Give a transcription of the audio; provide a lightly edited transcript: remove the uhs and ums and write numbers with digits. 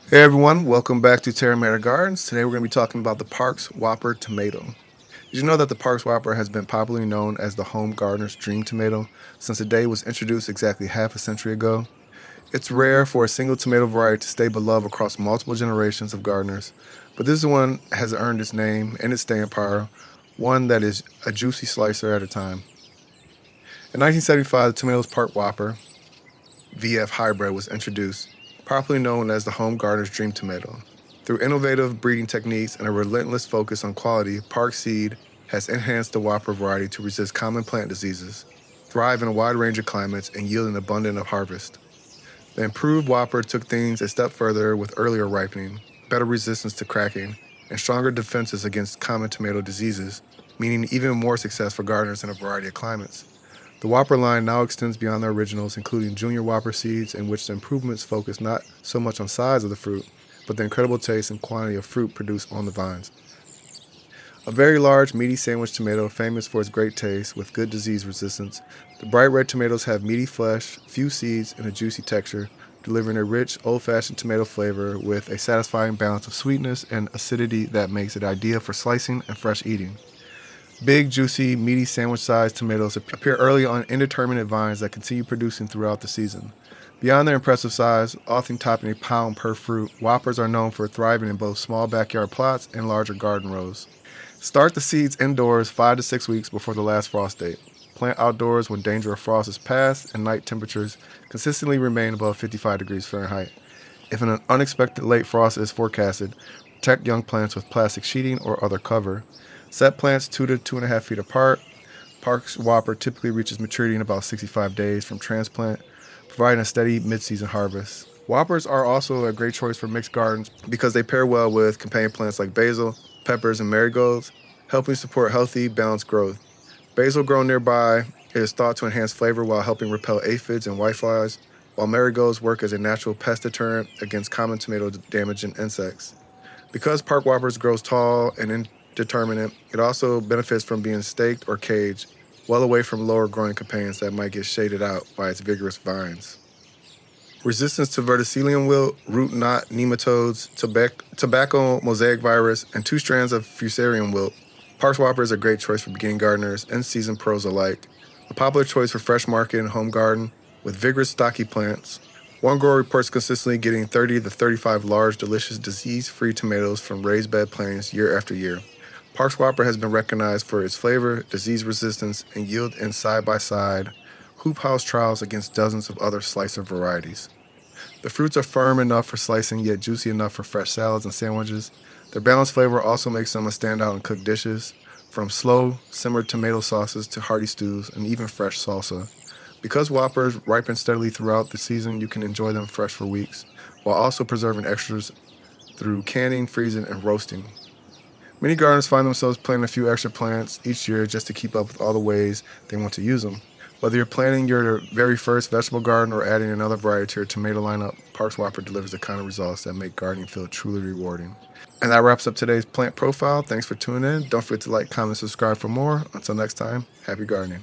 Hey everyone, welcome back to Terramana Gardens. Today we're going to be talking about the Parks Whopper Tomato. Did you know that the Parks Whopper has been popularly known as the home gardener's dream tomato since the day it was introduced exactly half a century ago? It's rare for a single tomato variety to stay beloved across multiple generations of gardeners, but this one has earned its name and its staying power, one that is a juicy slicer at a time. In 1975, the Tomatoes Park Whopper VF hybrid was introduced, popularly known as the home gardener's dream tomato. Through innovative breeding techniques and a relentless focus on quality, Park Seed has enhanced the Whopper variety to resist common plant diseases, thrive in a wide range of climates, and yield an abundant harvest. The improved Whopper took things a step further with earlier ripening, better resistance to cracking, and stronger defenses against common tomato diseases, meaning even more success for gardeners in a variety of climates. The Whopper line now extends beyond the originals, including Junior Whopper seeds, in which the improvements focus not so much on size of the fruit, but the incredible taste and quantity of fruit produced on the vines. A very large, meaty sandwich tomato, famous for its great taste with good disease resistance, the bright red tomatoes have meaty flesh, few seeds, and a juicy texture, delivering a rich, old-fashioned tomato flavor with a satisfying balance of sweetness and acidity that makes it ideal for slicing and fresh eating. Big, juicy, meaty sandwich-sized tomatoes appear early on indeterminate vines that continue producing throughout the season. Beyond their impressive size, often topping a pound per fruit, Whoppers are known for thriving in both small backyard plots and larger garden rows. Start the seeds indoors 5 to 6 weeks before the last frost date. Plant outdoors when danger of frost is past and night temperatures consistently remain above 55 degrees Fahrenheit. If an unexpected late frost is forecasted, protect young plants with plastic sheeting or other cover. Set plants 2 to 2.5 feet apart. Parks Whopper typically reaches maturity in about 65 days from transplant, providing a steady mid-season harvest. Whoppers are also a great choice for mixed gardens because they pair well with companion plants like basil, peppers, and marigolds, helping support healthy, balanced growth. Basil grown nearby is thought to enhance flavor while helping repel aphids and whiteflies, while marigolds work as a natural pest deterrent against common tomato damaging insects. Because park whoppers grows tall and indeterminate, it also benefits from being staked or caged, well away from lower growing companions that might get shaded out by its vigorous vines. Resistance to verticillium wilt, root knot nematodes, tobacco mosaic virus, and 2 strands of fusarium wilt. Parks Whopper is a great choice for beginning gardeners and seasoned pros alike. A popular choice for fresh market and home garden with vigorous stocky plants. One grower reports consistently getting 30 to 35 large, delicious, disease-free tomatoes from raised bed plantings year after year. Parks Whopper has been recognized for its flavor, disease resistance, and yield in side-by-side hoop house trials against dozens of other slicer varieties. The fruits are firm enough for slicing, yet juicy enough for fresh salads and sandwiches. Their balanced flavor also makes them a standout in cooked dishes, from slow, simmered tomato sauces to hearty stews and even fresh salsa. Because Whoppers ripen steadily throughout the season, you can enjoy them fresh for weeks, while also preserving extras through canning, freezing, and roasting. Many gardeners find themselves planting a few extra plants each year just to keep up with all the ways they want to use them. Whether you're planting your very first vegetable garden or adding another variety to your tomato lineup, Parks Whopper delivers the kind of results that make gardening feel truly rewarding. And that wraps up today's plant profile. Thanks for tuning in. Don't forget to like, comment, subscribe for more. Until next time, happy gardening.